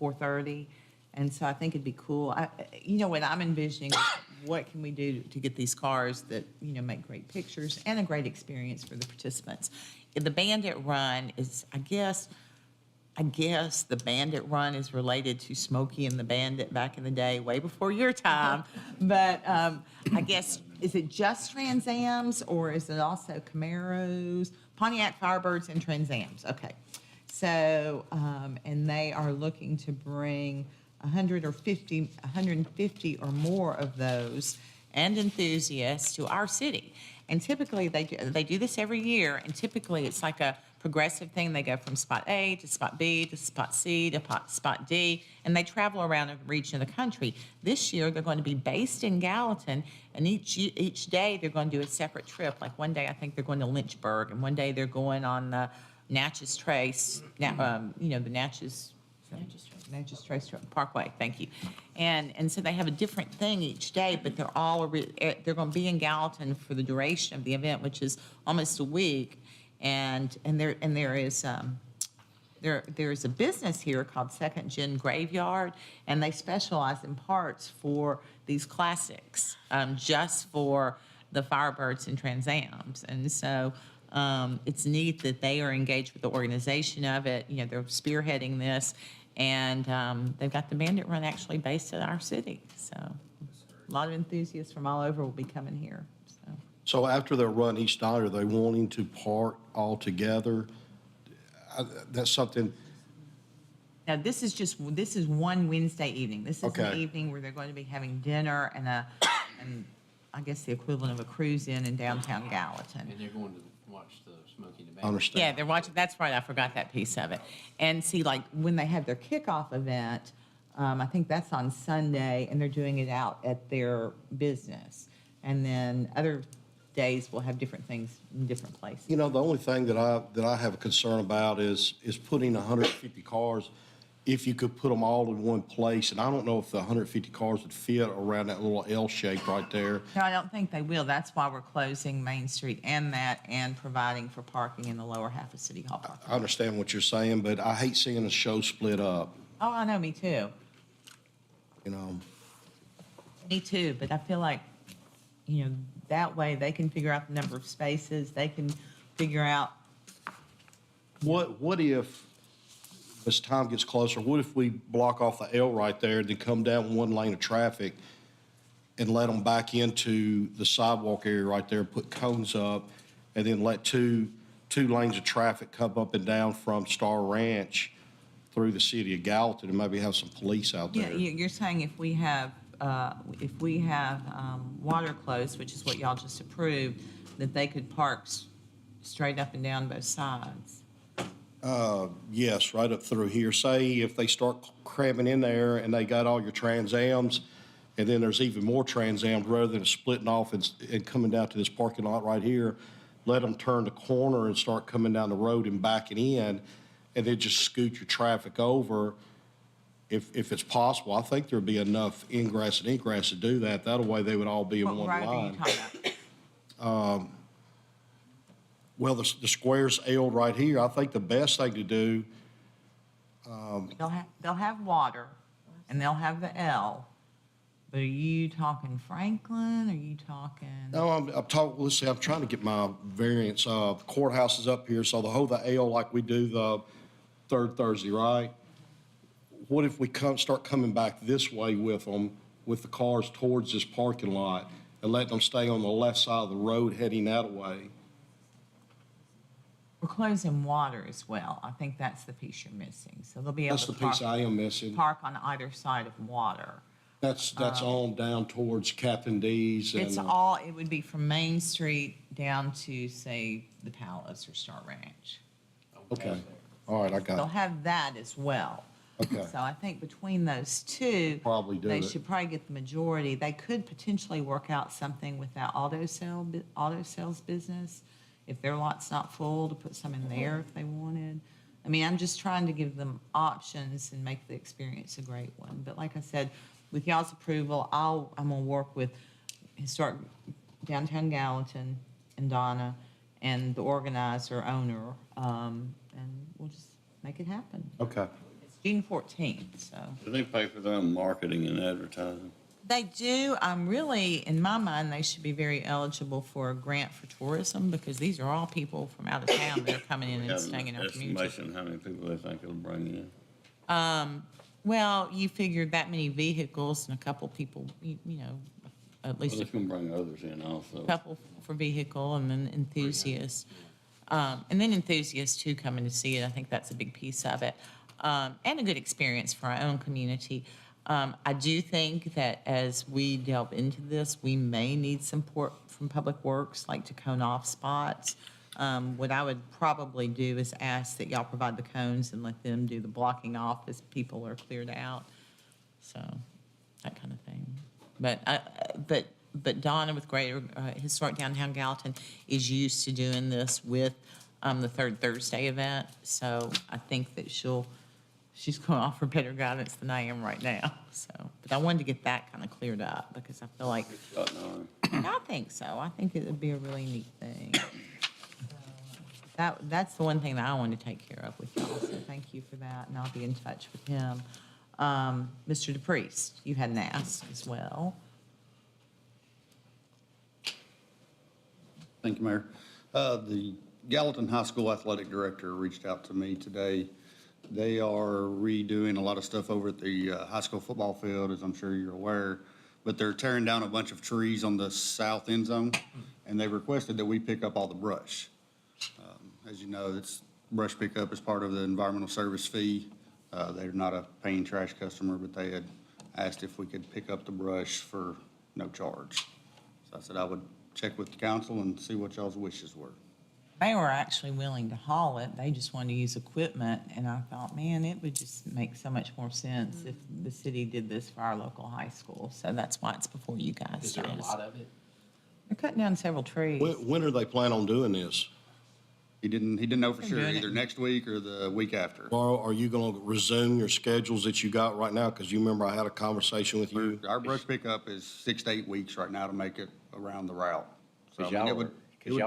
4:30. And so I think it'd be cool. What I'm envisioning is what can we do to get these cars that, make great pictures and a great experience for the participants. The Bandit Run is, I guess the Bandit Run is related to Smokey and the Bandit back in the day, way before your time. But I guess, is it just Trans Ams or is it also Camaros, Pontiac Firebirds and Trans Ams? Okay. So, and they are looking to bring 150 or more of those and enthusiasts to our city. And typically, they do this every year, and typically it's like a progressive thing. They go from spot A to spot B to spot C to spot D, and they travel around a region of the country. This year, they're going to be based in Gallatin, and each day they're going to do a separate trip. Like one day, I think they're going to Lynchburg, and one day they're going on the Natchez Trace, the Natchez Trace Parkway, thank you. And so they have a different thing each day, but they're they're going to be in Gallatin for the duration of the event, which is almost a week. And there is a business here called Second Gen Graveyard, and they specialize in parts for these classics, just for the Firebirds and Trans Ams. And so it's neat that they are engaged with the organization of it. You know, they're spearheading this, and they've got the Bandit Run actually based at our city. So a lot of enthusiasts from all over will be coming here. So after their run each night, are they wanting to park all together? That's something, Now, this is one Wednesday evening. This is an Okay. evening where they're going to be having dinner and I guess the equivalent of a cruise in downtown Gallatin. And they're going to watch the Smoky I Tobacco. understand. Yeah, they're watching, that's right, I forgot that piece of it. And see, like, when they have their kickoff event, I think that's on Sunday, and they're doing it out at their business. And then other days will have different things in different places. You know, the only thing that I have a concern about is putting 150 cars, if you could put them all in one place. And I don't know if the 150 cars would fit around that little L shape right there. No, I don't think they will. That's why we're closing Main Street and providing for parking in the lower half of City Hall parking. I understand what you're saying, but I hate seeing a show split up, Oh, I know, me too. you know. Me too, but I feel like, you know, that way they can figure out the number of spaces, they can figure out, What if, as time gets closer, what if we block off the L right there, then come down one lane of traffic and let them back into the sidewalk area right there, put cones up, and then let two lanes of traffic come up and down from Star Ranch through the city of Gallatin, and maybe have some police out yeah, there? you're saying if we have water closed, which is what y'all just approved, that they could park straight up and down both sides. Yes, right up through here. Say if they start cramming in there and they got all your Trans Ams, and then there's even more Trans Ams, rather than splitting off and coming down to this parking lot right here, let them turn the corner and start coming down the road and backing in, and then just scoot your traffic over. If it's possible, I think there'd be enough ingress and egress to do that. That way they would all be in What one road are you line. talking about? Well, the square's L'd right here. I think the best thing to do, They'll have water, and they'll have the L, but are you talking Franklin, are you talking? no, I'm talking, let's see, I'm trying to get my variance. The courthouse is up here, so the L like we do the third Thursday, right? What if we start coming back this way with them, with the cars towards this parking lot, and let them stay on the left side of the road heading that way? We're closing water as well. I think that's the piece you're missing. So they'll be able That's to the piece I am missing. park on either side of water. That's on down towards Captain D's and. It would be from Main Street down to, say, the Palace or Star Ranch. Okay, all right, I They'll got have that as well. Okay. So I think between those two. Probably do They it. should probably get the majority. They could potentially work out something with that auto sales business. If their lot's not full, to put some in there if they wanted. I mean, I'm just trying to give them options and make the experience a great one. But like I said, with y'all's approval, I'm gonna work with Historic Downtown Gallatin and Donna and the organizer, owner, and we'll just make it happen. Okay. It's June 14th, so. Do they pay for their own marketing and advertising? They do. Really, in my mind, they should be very eligible for a grant for tourism because these are all people from out of town that are coming in and Have staying in an our community. estimation how many people they think it'll bring in? Well, you figure that many vehicles and a couple people, you know, at least Well, it's gonna bring others in a also. couple for vehicle and then enthusiasts. And then enthusiasts too coming to see it. I think that's a big piece of it. And a good experience for our own community. I do think that as we delve into this, we may need some support from Public Works, like to cone off spots. What I would probably do is ask that y'all provide the cones and let them do the blocking off as people are cleared out. So, that kind of thing. But Donna with Greater Historic Downtown Gallatin is used to doing this with the Third Thursday event. So I think that she's going to offer better guidance than I am right now. So, but I wanted to get that kind of cleared up because I feel like, I think so. I think it would be a really neat thing. That's the one thing that I wanted to take care of with y'all. So thank you for that, and I'll be in touch with him. Mr. DePriest, you had an ask as well. Thank you, Mayor. The Gallatin High School Athletic Director reached out to me today. They are redoing a lot of stuff over at the high school football field, as I'm sure you're aware, but they're tearing down a bunch of trees on the south end zone, and they requested that we pick up all the brush. As you know, it's brush pickup is part of the environmental service fee. They're not a paying trash customer, but they had asked if we could pick up the brush for no charge. So I said I would check with the council and see what y'all's wishes were. They were actually willing to haul it. They just wanted to use equipment. And I thought, man, it would just make so much more sense if the city did this for our local high school. So that's why it's before you guys. Is there a lot of it? They're cutting down several trees. When are they planning on doing this? He didn't know for They're sure, doing it. either next week or the week after. Or are you going to resume your schedules that you got right now? Because you remember I had a conversation with you. Our brush pickup is 6 to 8 weeks right now to make it around the route. So, I Because mean, y'all it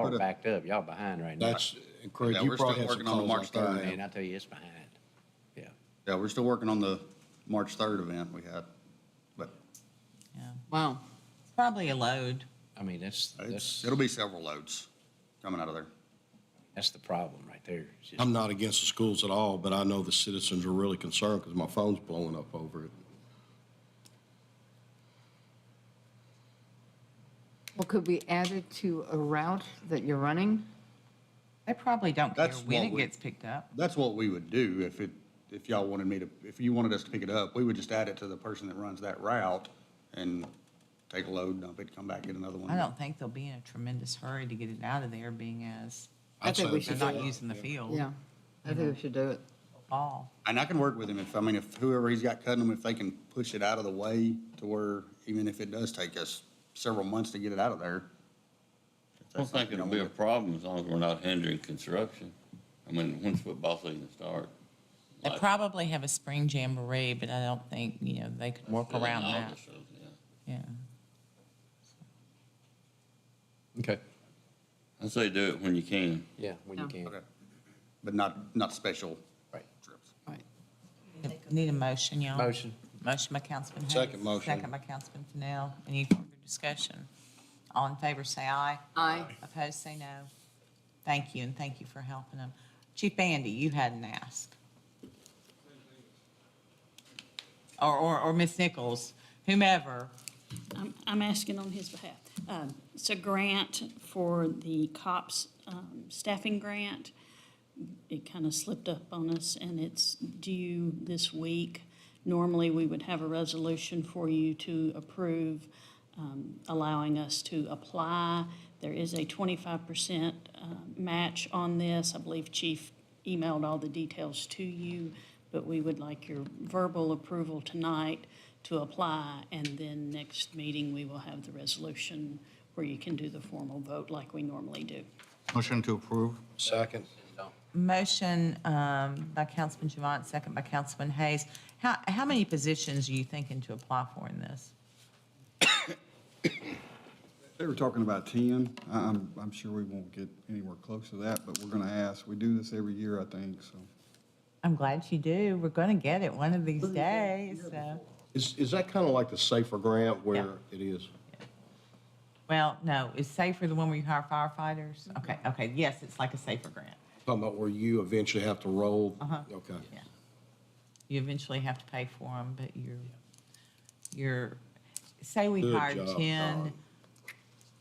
would are backed up. Y'all behind right now. That's, Craig, Yeah, you we're probably still had some working on the calls March like 3rd. that. Man, I tell you, it's behind. Yeah. Yeah, we're still working on the March 3rd event we had, but Yeah. Wow. It's probably a load. I mean, it'll be several loads coming out of there. that's the problem right there. It's just- I'm not against the schools at all, but I know the citizens are really concerned because my phone's blowing up over it. Well, could we add it to a route that you're running? They probably don't care That's when what it we- gets picked up. That's what we would do if y'all wanted me to, if you wanted us to pick it up, we would just add it to the person that runs that route and take a load, dump it, come back, get another one. I don't think they'll be in a tremendous hurry to get it out of there, being as I think we they're should not do it. using the field. Yeah, I think we should do it. Fall. And I can work with him if whoever he's got cutting them, if they can push it out of the way to where, even if it does take us several months to get it out of there. I don't think it'll be a problem as long as we're not hindering construction. I mean, when's football season start? They probably have a spring jamboree, but I don't think, they could work around that. August, so, yeah. Yeah. Okay. I say do it when you can. Yeah, when you Yeah. can. Okay. But not special Right. trips. Right. Need a motion, y'all? Motion. Motion by Councilman Hayes. Second motion. Second by Councilman Fennell. Any further discussion? All in favor, say aye. Aye. Opposed, say no. Thank you, and thank you for helping them. Chief Bandy, you hadn't asked. Or Ms. Nichols, whomever. I'm asking on his behalf. It's a grant for the COPS staffing grant. It kind of slipped up on us, and it's due this week. Normally, we would have a resolution for you to approve, allowing us to apply. There is a 25% match on this. I believe Chief emailed all the details to you, but we would like your verbal approval tonight to apply, and then next meeting, we will have the resolution where you can do the formal vote like we normally do. Motion to approve. Second. Motion by Councilman Javant, second by Councilman Hayes. How many positions are you thinking to apply for in this? They were talking about 10. I'm sure we won't get anywhere close to that, but we're going to ask. We do this every year, I think, so. I'm glad you do. We're going to get it one of these days, so. Is that kind of like the SAFER grant where it is? Well, no, is SAFER the one where you hire firefighters? Okay, yes, it's like a SAFER grant. Talking about where you eventually have to roll? Uh-huh. Okay. Yeah. You eventually have to pay for them, but say we Good hired job, 10, Don.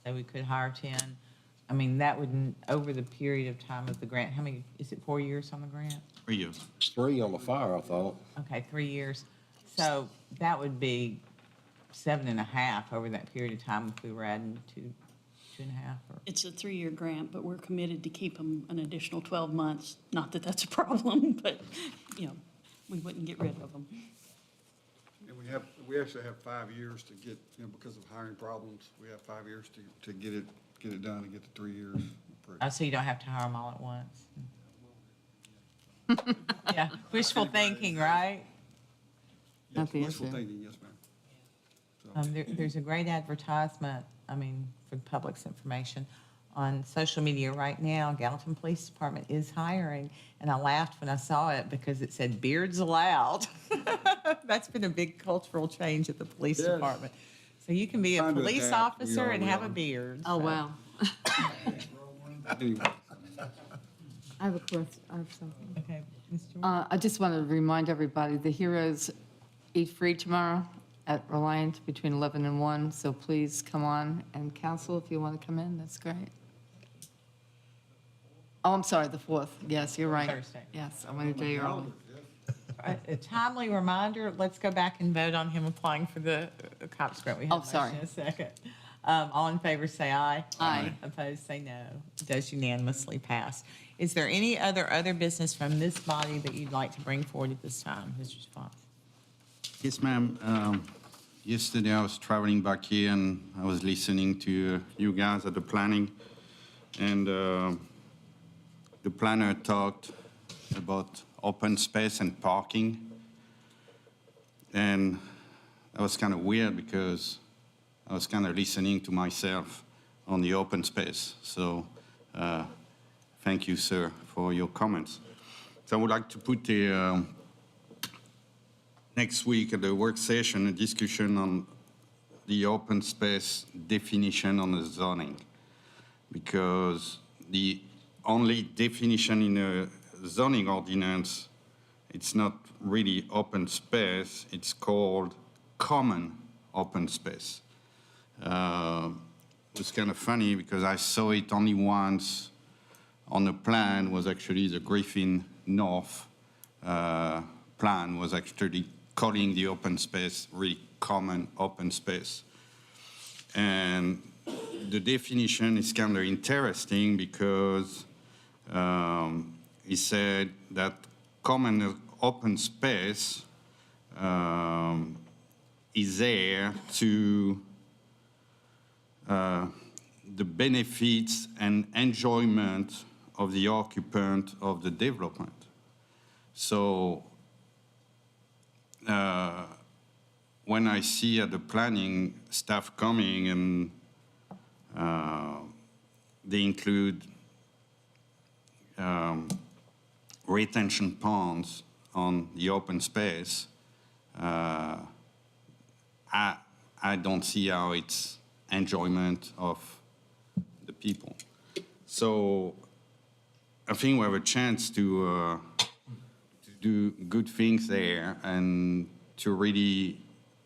say we could hire 10, I mean, that would, over the period of time of the grant, how many, is it 4 years on the grant? 3 years. It's 3 on the fire, I thought. Okay, 3 years. So that would be 7.5 over that period of time if we were adding 2.5 or. It's a 3-year grant, but we're committed to keep them an additional 12 months. Not that that's a problem, but, you know, we wouldn't get rid of them. And we actually have 5 years to get, because of hiring problems, we have 5 years to get it done and get the 3 years approved. Oh, so you don't have to hire them all at once? Yeah, wishful thinking, right? Not the Wishful issue. thinking, yes, ma'am. There's a great advertisement, I mean, for the public's information, on social media right now. Gallatin Police Department is hiring, and I laughed when I saw it because it said beards allowed. That's been a big cultural change at the police Yes. department. So you can be a Trying to police adapt. We officer are, and we have a are. beard. Oh, so. wow. Anyway. I have a question, I have something. Okay, Mr. I just want to remind everybody, the Heroes Eat Free tomorrow at Reliant between 11 and 1, so please come on, and council, if you want to come in, that's great. Oh, I'm sorry, the 4th, yes, you're right. Thursday. Yes, I went a day early. A timely reminder, let's go back and vote on him applying for the COPS grant. We have Oh, a motion sorry. in a second. All in favor, say aye. Aye. Opposed, say no. It does unanimously pass. Is there any other business from this body that you'd like to bring forward at this time? Mr. Spence? Yes, ma'am. Yesterday I was traveling back here and I was listening to you guys at the planning. And the planner talked about open space and parking. And that was kind of weird because I was kind of listening to myself on the open space. So thank you, sir, for your comments. So I would like to put next week at the work session, a discussion on the open space definition on the zoning. Because the only definition in a zoning ordinance, it's not really open space, it's called common open space. It was kind of funny because I saw it only once on the plan, was actually the Griffin North plan was actually calling the open space really common open space. And the definition is kind of interesting because he said that common open space is there to the benefits and enjoyment of the occupant of the development. So when I see at the planning staff coming and they include retention ponds on the open space, I don't see how it's enjoyment of the people. So I think we have a chance to do good things there and to really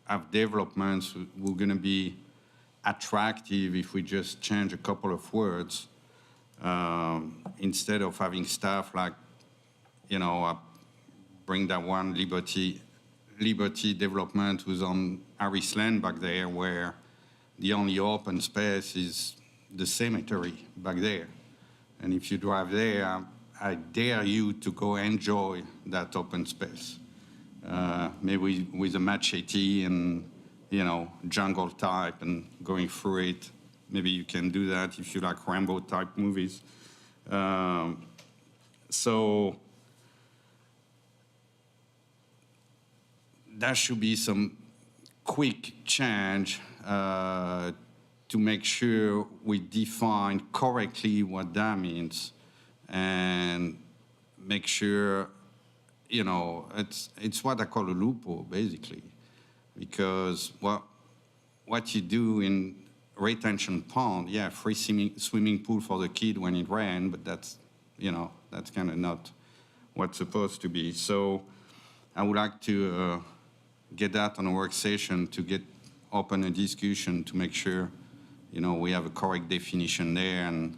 have developments who are going to be attractive if we just change a couple of words instead of having stuff like, bring that one Liberty development who's on Harris Land back there where the only open space is the cemetery back there. And if you drive there, I dare you to go enjoy that open space. Maybe with a machete and, jungle type and going through it. Maybe you can do that if you like Rambo type movies. So there should be some quick change to make sure we define correctly what that means and make sure, it's what I call a loophole, basically. Because what you do in retention pond, yeah, free swimming pool for the kid when it rains, but that's kind of not what's supposed to be. So I would like to get that on a work session to open a discussion to make sure, we have a correct definition there and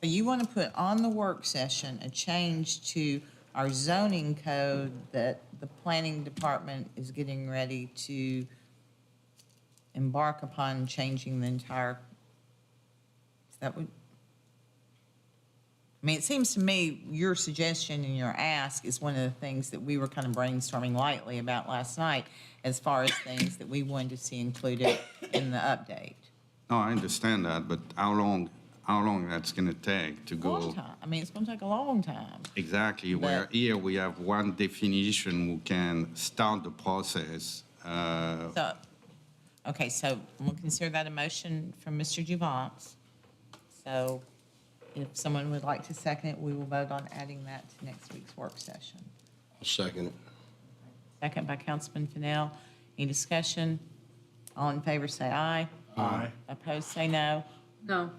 So you want to put on the work session a change to our zoning code that the planning department is getting ready to embark upon changing the entire, is that what? I mean, it seems to me your suggestion and your ask is one of the things that we were kind of brainstorming lightly about last night as far as things that we wanted to see included in the update. No, I understand that, but how long that's gonna take to go? Long time. I mean, it's going to take a long time. Exactly, where But- here we have one definition who can start the process. So, okay, so we'll consider that a motion from Mr. Juvance. So if someone would like to second it, we will vote on adding that to next week's work session. I'll second it. Second by Councilman Fennell. Any discussion? All in favor, say aye. Aye. Opposed, say no. No.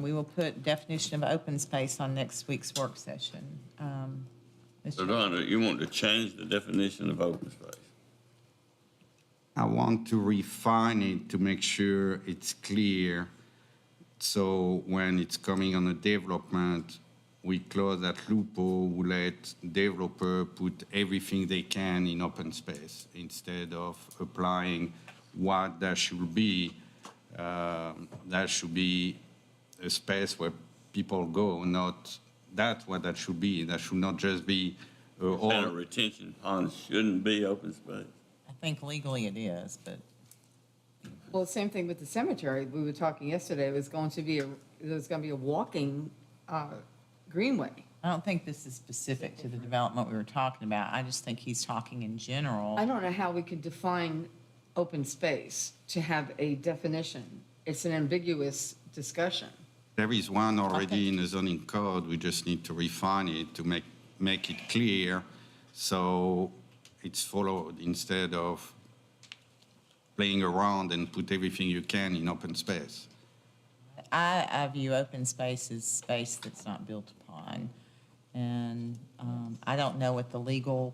We will put definition of open space on next week's work session. So, Mr. Donna, you want to change the definition of open space? I want to refine it to make sure it's clear. So when it's coming on a development, we close that loophole, we let developer put everything they can in open space instead of applying what that should be. That should be a space where people go, not, that's what that should be. That should not just be all. And a retention pond shouldn't be open space. I think legally it is, but Well, same thing with the cemetery. We were talking yesterday, there's going to be a walking greenway. I don't think this is specific to the development we were talking about. I just think he's talking in general. I don't know how we could define open space to have a definition. It's an ambiguous discussion. There is one already in the zoning code, we just need to refine it to make it clear, so it's followed instead of playing around and put everything you can in open space. I view open space as space that's not built upon. And I don't know what the legal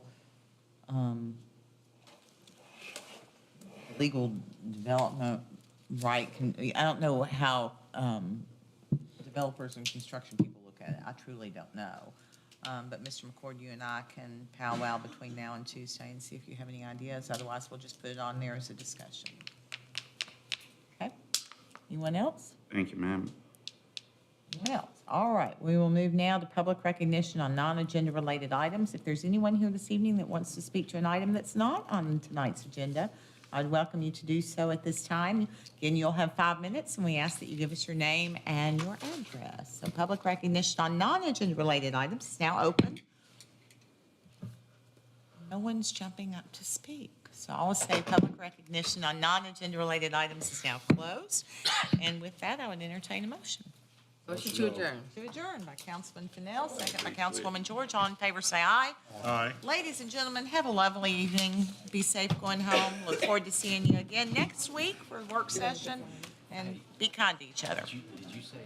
development right can, I don't know how developers and construction people look at it. I truly don't know. But Mr. McCord, you and I can powwow between now and Tuesday and see if you have any ideas. Otherwise, we'll just put it on there as a discussion. Okay? Anyone else? Thank you, ma'am. Anyone else? All right, we will move now to public recognition on non-agenda related items. If there's anyone here this evening that wants to speak to an item that's not on tonight's agenda, I'd welcome you to do so at this time. Again, you'll have 5 minutes, and we ask that you give us your name and your address. So public recognition on non-agenda related items is now open. No one's jumping up to speak. So I'll say public recognition on non-agenda related items is now closed. And with that, I would entertain a motion. Motion to adjourn. To adjourn by Councilman Fennell, second by Councilwoman George. All in favor, say aye. Aye. Ladies and gentlemen, have a lovely evening. Be safe going home. Look forward to seeing you again next week for a work session, and be kind to each other. Did you say